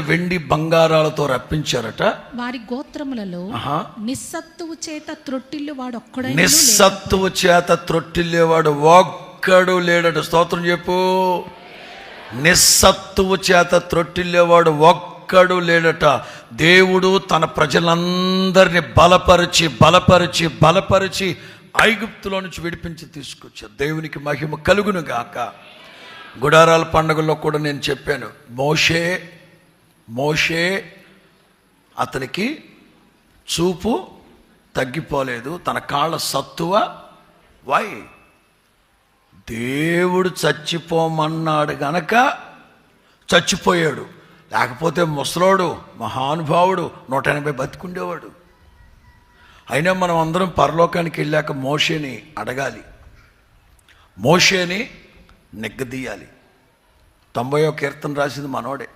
వెండి బంగారాలతో రప్పించారట. వారి గోత్రములలో నిస్సత్తువు చేత త్రొట్టిల్లువాడు ఒక్కడే, నిస్సత్తువు చేత త్రొట్టిల్లేవాడు ఒక్కడు లేడట. స్తోత్రం చెప్పు. నిస్సత్తువు చేత త్రొట్టిల్లేవాడు ఒక్కడు లేడట. దేవుడు తన ప్రజలందరినీ బలపరిచి బలపరిచి బలపరిచి ఐగుప్తులో నుంచి విడిపించి తీసుకొచ్చారు. దేవునికి మహిమ కలుగును గాక. గుడారాల పండుగలో కూడా నేను చెప్పాను, మోషే అతనికి చూపు తగ్గిపోలేదు, తన కాళ్ళ సత్తువ వై దేవుడు చచ్చిపోమన్నాడు గనక చచ్చిపోయాడు. లేకపోతే ముసలోడు మహానుభావుడు 180 బతికుండేవాడు. అయినా మనం అందరం పరలోకానికి వెళ్ళాక మోషేని అడగాలి, మోషేని నెగ్గదీయాలి. 90వ కీర్తన రాసింది మనోడే.